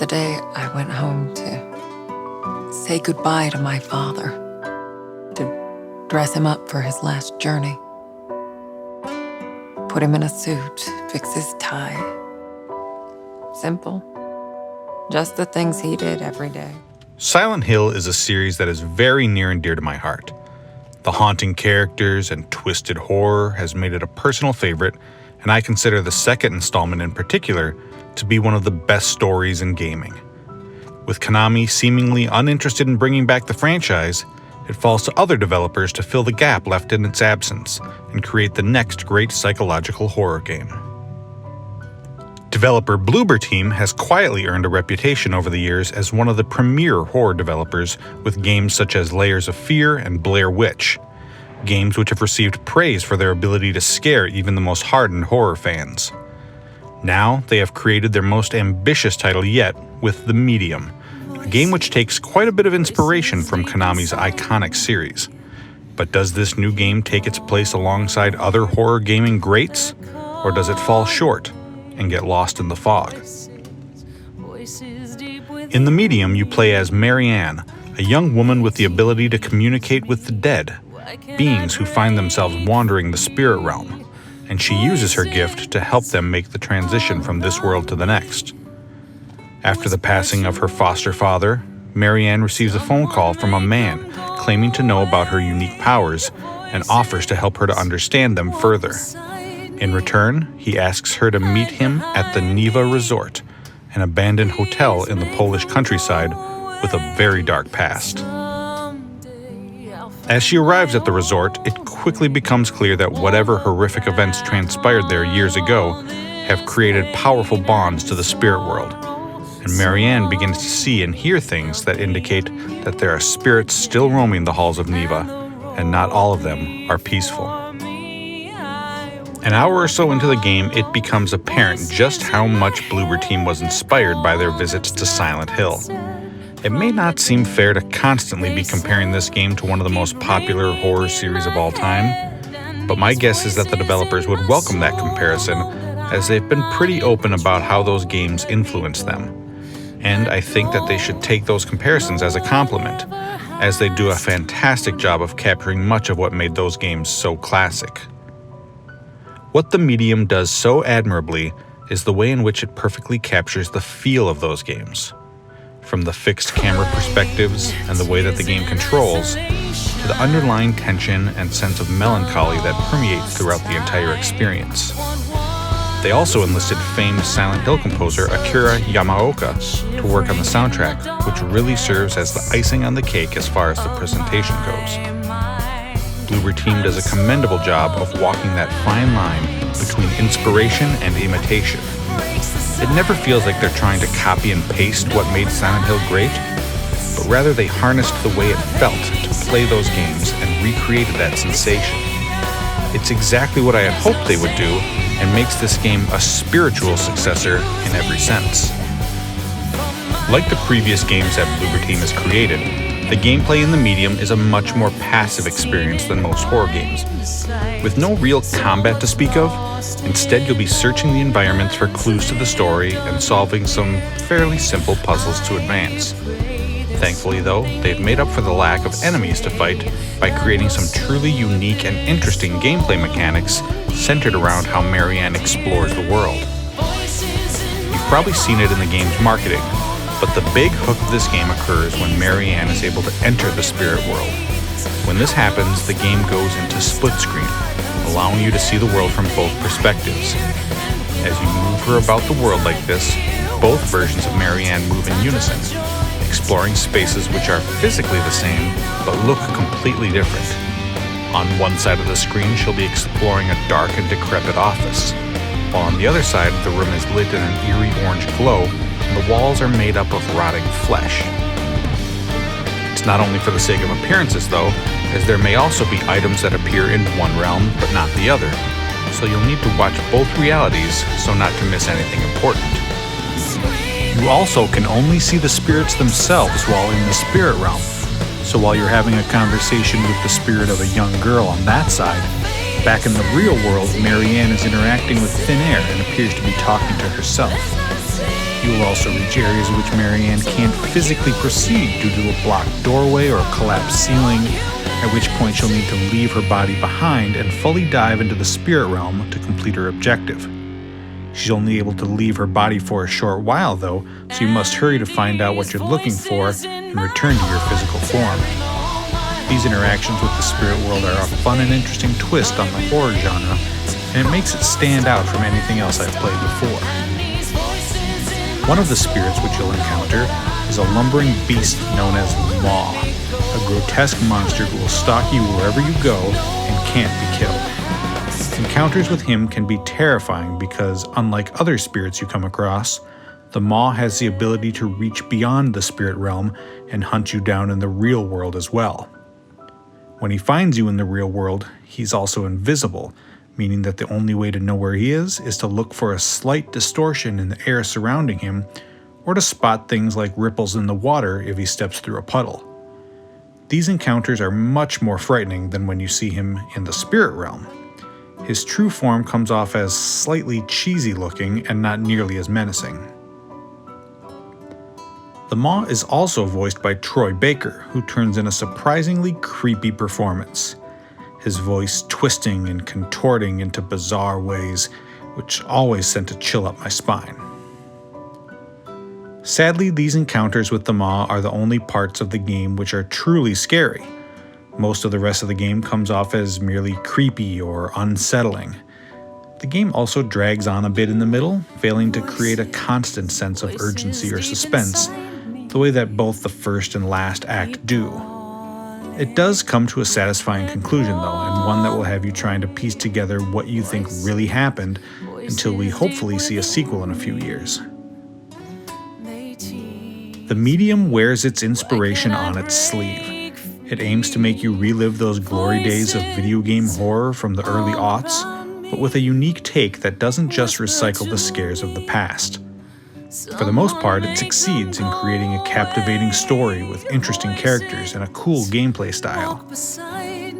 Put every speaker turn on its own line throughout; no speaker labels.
the day I went home to say goodbye to my father, to dress him up for his last journey. Put him in a suit, fix his tie. Simple. Just the things he did every day.
Silent Hill is a series that is very near and dear to my heart. The haunting characters and twisted horror has made it a personal favorite, and I consider the second installment in particular to be one of the best stories in gaming. With Konami seemingly uninterested in bringing back the franchise, it falls to other developers to fill the gap left in its absence and create the next great psychological horror game. Developer Bloober team has quietly earned a reputation over the years as one of the premier horror developers with games such as Layers of Fear and Blair Witch, games which have received praise for their ability to scare even the most hardened horror fans. Now, they have created their most ambitious title yet with The Medium, a game which takes quite a bit of inspiration from Konami's iconic series. But does this new game take its place alongside other horror gaming greats, or does it fall short and get lost in the fog? In The Medium, you play as Marianne, a young woman with the ability to communicate with the dead, beings who find themselves wandering the spirit realm, and she uses her gift to help them make the transition from this world to the next. After the passing of her foster father, Marianne receives a phone call from a man claiming to know about her unique powers and offers to help her to understand them further. In return, he asks her to meet him at the Niva Resort, an abandoned hotel in the Polish countryside with a very dark past. As she arrives at the resort, it quickly becomes clear that whatever horrific events transpired there years ago have created powerful bonds to the spirit world, and Marianne begins to see and hear things that indicate that there are spirits still roaming the halls of Niva, and not all of them are peaceful. An hour or so into the game, it becomes apparent just how much Bloober team was inspired by their visits to Silent Hill. It may not seem fair to constantly be comparing this game to one of the most popular horror series of all time, but my guess is that the developers would welcome that comparison, as they've been pretty open about how those games influenced them. And I think that they should take those comparisons as a compliment, as they do a fantastic job of capturing much of what made those games so classic. What The Medium does so admirably is the way in which it perfectly captures the feel of those games. From the fixed camera perspectives and the way that the game controls, to the underlying tension and sense of melancholy that permeates throughout the entire experience. They also enlisted famed Silent Hill composer Akira Yamaoka to work on the soundtrack, which really serves as the icing on the cake as far as the presentation goes. Bloober team does a commendable job of walking that fine line between inspiration and imitation. It never feels like they're trying to copy and paste what made Silent Hill great, but rather they harnessed the way it felt to play those games and recreated that sensation. It's exactly what I had hoped they would do, and makes this game a spiritual successor in every sense. Like the previous games that Bloober team has created, the gameplay in The Medium is a much more passive experience than most horror games. With no real combat to speak of, instead you'll be searching the environments for clues to the story and solving some fairly simple puzzles to advance. Thankfully though, they've made up for the lack of enemies to fight by creating some truly unique and interesting gameplay mechanics centered around how Marianne explores the world. You've probably seen it in the game's marketing, but the big hook of this game occurs when Marianne is able to enter the spirit world. When this happens, the game goes into split screen, allowing you to see the world from both perspectives. As you move her about the world like this, both versions of Marianne move in unison, exploring spaces which are physically the same, but look completely different. On one side of the screen, she'll be exploring a dark and decrepit office, while on the other side, the room is lit in an eerie orange glow, and the walls are made up of rotting flesh. It's not only for the sake of appearances, though, as there may also be items that appear in one realm, but not the other, so you'll need to watch both realities so not to miss anything important. You also can only see the spirits themselves while in the spirit realm. So while you're having a conversation with the spirit of a young girl on that side, back in the real world, Marianne is interacting with thin air and appears to be talking to herself. You will also reach areas in which Marianne can't physically proceed due to a blocked doorway or a collapsed ceiling, at which point she'll need to leave her body behind and fully dive into the spirit realm to complete her objective. She's only able to leave her body for a short while though, so you must hurry to find out what you're looking for and return to your physical form. These interactions with the spirit world are a fun and interesting twist on the horror genre, and it makes it stand out from anything else I've played before. One of the spirits which you'll encounter is a lumbering beast known as Maw, a grotesque monster who will stalk you wherever you go and can't be killed. Encounters with him can be terrifying because, unlike other spirits you come across, the Maw has the ability to reach beyond the spirit realm and hunt you down in the real world as well. When he finds you in the real world, he's also invisible, meaning that the only way to know where he is to look for a slight distortion in the air surrounding him, or to spot things like ripples in the water if he steps through a puddle. These encounters are much more frightening than when you see him in the spirit realm. His true form comes off as slightly cheesy looking and not nearly as menacing. The Maw is also voiced by Troy Baker, who turns in a surprisingly creepy performance, his voice twisting and contorting into bizarre ways, which always sent a chill up my spine. Sadly, these encounters with the Maw are the only parts of the game which are truly scary. Most of the rest of the game comes off as merely creepy or unsettling. The game also drags on a bit in the middle, failing to create a constant sense of urgency or suspense, the way that both the first and last act do. It does come to a satisfying conclusion though, and one that will have you trying to piece together what you think really happened until we hopefully see a sequel in a few years. The medium wears its inspiration on its sleeve. It aims to make you relive those glory days of video game horror from the early aughts, but with a unique take that doesn't just recycle the scares of the past. For the most part, it succeeds in creating a captivating story with interesting characters and a cool gameplay style.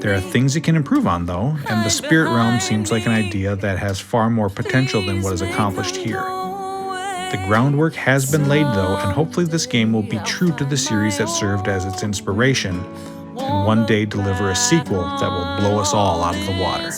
There are things it can improve on though, and the spirit realm seems like an idea that has far more potential than what is accomplished here. The groundwork has been laid though, and hopefully this game will be true to the series that served as its inspiration, and one day deliver a sequel that will blow us all out of the water.